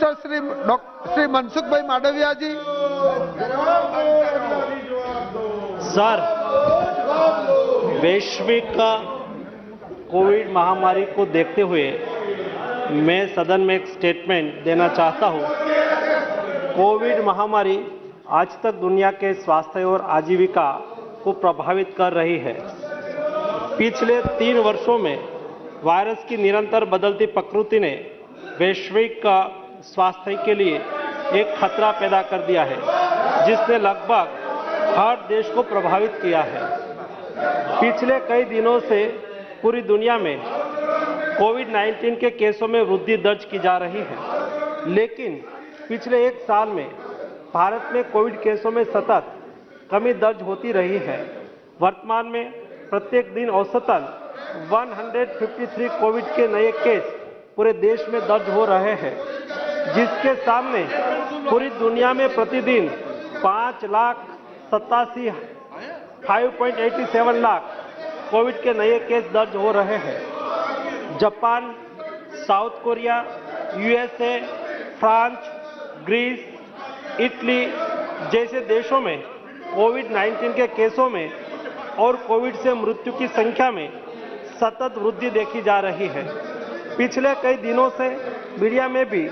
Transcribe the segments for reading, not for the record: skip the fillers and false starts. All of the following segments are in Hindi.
मिनिस्टर श्री मनसुख भाई मांडविया जी। सर, वैश्विक कोविड महामारी को देखते हुए मैं सदन में एक स्टेटमेंट देना चाहता हूं। कोविड महामारी आज तक दुनिया के स्वास्थ्य और आजीविका को प्रभावित कर रही है। पिछले 3 वर्षों में वायरस की निरंतर बदलती प्रकृति ने वैश्विक स्वास्थ्य के लिए एक खतरा पैदा कर दिया है, जिसने लगभग हर देश को प्रभावित किया है। पिछले कई दिनों से पूरी दुनिया में कोविड-19 के केसों में वृद्धि दर्ज की जा रही है, लेकिन पिछले 1 साल में भारत में कोविड केसों में सतत कमी दर्ज होती रही है। वर्तमान में प्रत्येक दिन औसतन 153 कोविड के नए केस पूरे देश में दर्ज हो रहे हैं, जिसके सामने पूरी दुनिया में प्रतिदिन 5,87,587 लाख कोविड के नए केस दर्ज हो रहे हैं। Japan, South Korea, USA, France, Greece, Italy जैसे देशों में कोविड-19 के केसों में और कोविड से मृत्यु की संख्या में सतत वृद्धि देखी जा रही है। पिछले कई दिनों से मीडिया में भी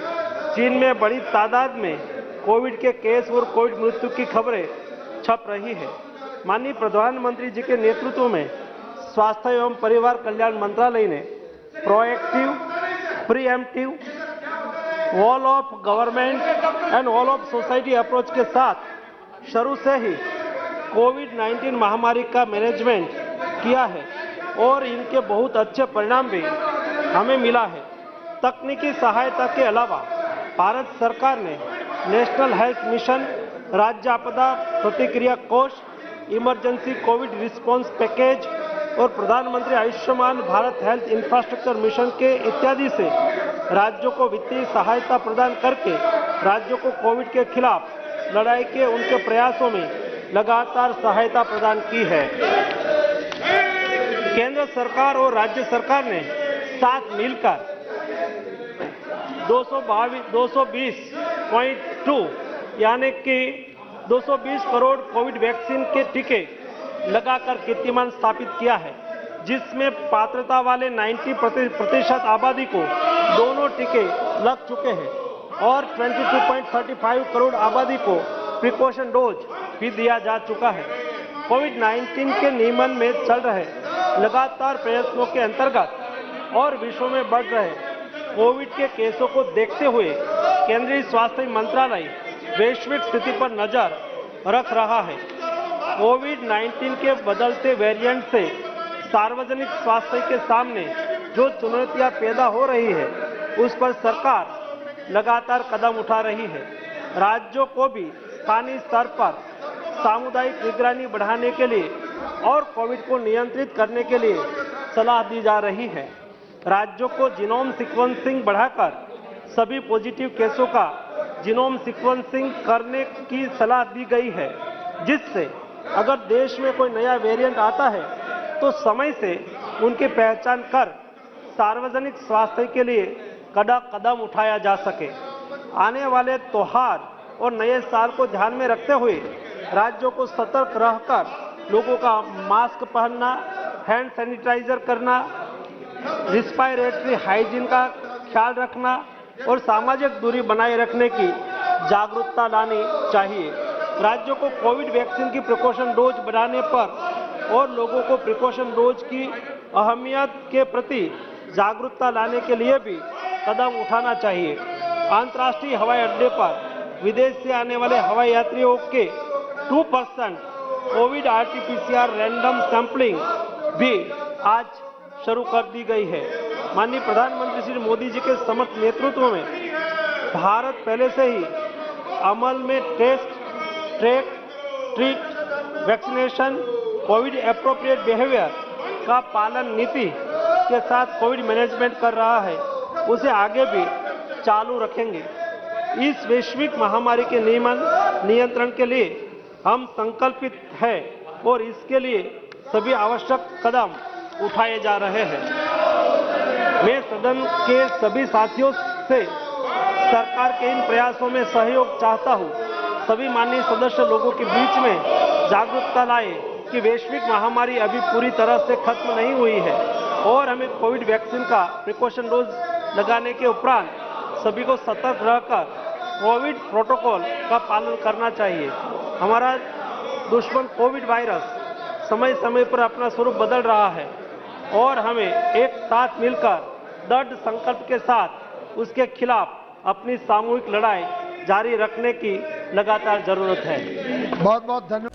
चीन में बड़ी तादाद में कोविड के केस और कोविड मृत्यु की खबरें छप रही है। माननीय प्रधानमंत्री जी के नेतृत्व में स्वास्थ्य एवं परिवार कल्याण मंत्रालय ने proactive, pre-emptive, all of government and all of society approach के साथ शुरू से ही कोविड-19 महामारी का मैनेजमेंट किया है और इनके बहुत अच्छे परिणाम भी हमें मिला है। तकनीकी सहायता के अलावा भारत सरकार ने नेशनल हेल्थ मिशन, राज्य आपदा प्रतिक्रिया कोष, इमरजेंसी कोविड रिस्पांस पैकेज और प्रधानमंत्री Ayushman Bharat health infrastructure mission के इत्यादि से राज्यों को वित्तीय सहायता प्रदान करके राज्यों को कोविड के खिलाफ लड़ाई के उनके प्रयासों में लगातार सहायता प्रदान की है। केंद्र सरकार और राज्य सरकार ने साथ मिलकर 220.2 यानी कि 220 करोड़ कोविड वैक्सीन के टीके लगाकर कीर्तिमान स्थापित किया है, जिसमें पात्रता वाले 90% आबादी को दोनों टीके लग चुके हैं और 22.35 करोड़ आबादी को प्रिकॉशन डोज भी दिया जा चुका है। कोविड-19 के नियमन में चल रहे लगातार प्रयत्नों के अंतर्गत और विश्व में बढ़ रहे कोविड के केसों को देखते हुए केंद्रीय स्वास्थ्य मंत्रालय वैश्विक स्थिति पर नजर रख रहा है। कोविड-19 के बदलते वेरिएंट से सार्वजनिक स्वास्थ्य के सामने जो चुनौतियां पैदा हो रही है, उस पर सरकार लगातार कदम उठा रही है। राज्यों को भी स्थानीय स्तर पर सामुदायिक निगरानी बढ़ाने के लिए और कोविड को नियंत्रित करने के लिए सलाह दी जा रही है। राज्यों को जीनोम सीक्वेंसिंग बढ़ाकर सभी पॉजिटिव केसों का जीनोम सीक्वेंसिंग करने की सलाह दी गई है, जिससे अगर देश में कोई नया वेरिएंट आता है तो समय से उनकी पहचान कर सार्वजनिक स्वास्थ्य के लिए कड़ा कदम उठाया जा सके। आने वाले त्योहार और नए साल को ध्यान में रखते हुए राज्यों को सतर्क रहकर लोगों का मास्क पहनना, हैंड सैनिटाइजर करना, रिस्पायरेटरी हाइजीन का ख्याल रखना और सामाजिक दूरी बनाए रखने की जागरूकता लानी चाहिए। राज्यों को कोविड वैक्सीन की प्रिकॉशन डोज बढ़ाने पर और लोगों को प्रिकॉशन डोज की अहमियत के प्रति जागरूकता लाने के लिए भी कदम उठाना चाहिए। अंतर्राष्ट्रीय हवाई अड्डे पर विदेश से आने वाले हवाई यात्रियों के 2% कोविड RT-PCR रैंडम सैंपलिंग भी आज शुरू कर दी गई है। माननीय प्रधानमंत्री श्री मोदी जी के समर्थ नेतृत्व में भारत पहले से ही अमल में test, track, treat, vaccination, Covid appropriate behaviour का पालन नीति के साथ कोविड मैनेजमेंट कर रहा है, उसे आगे भी चालू रखेंगे। इस वैश्विक महामारी के नियंत्रण के लिए हम संकल्पित हैं और इसके लिए सभी आवश्यक कदम उठाए जा रहे हैं। मैं सदन के सभी साथियों से सरकार के इन प्रयासों में सहयोग चाहता हूं। सभी माननीय सदस्य लोगों के बीच में जागरूकता लाए कि वैश्विक महामारी अभी पूरी तरह से खत्म नहीं हुई है और हमें कोविड वैक्सीन का प्रिकॉशन डोज लगाने के उपरांत सभी को सतर्क रहकर कोविड प्रोटोकॉल का पालन करना चाहिए। हमारा दुश्मन कोविड वायरस समय समय पर अपना स्वरूप बदल रहा है और हमें एक साथ मिलकर दृढ़ संकल्प के साथ उसके खिलाफ अपनी सामूहिक लड़ाई जारी रखने की लगातार जरूरत है। बहुत बहुत धन्यवाद।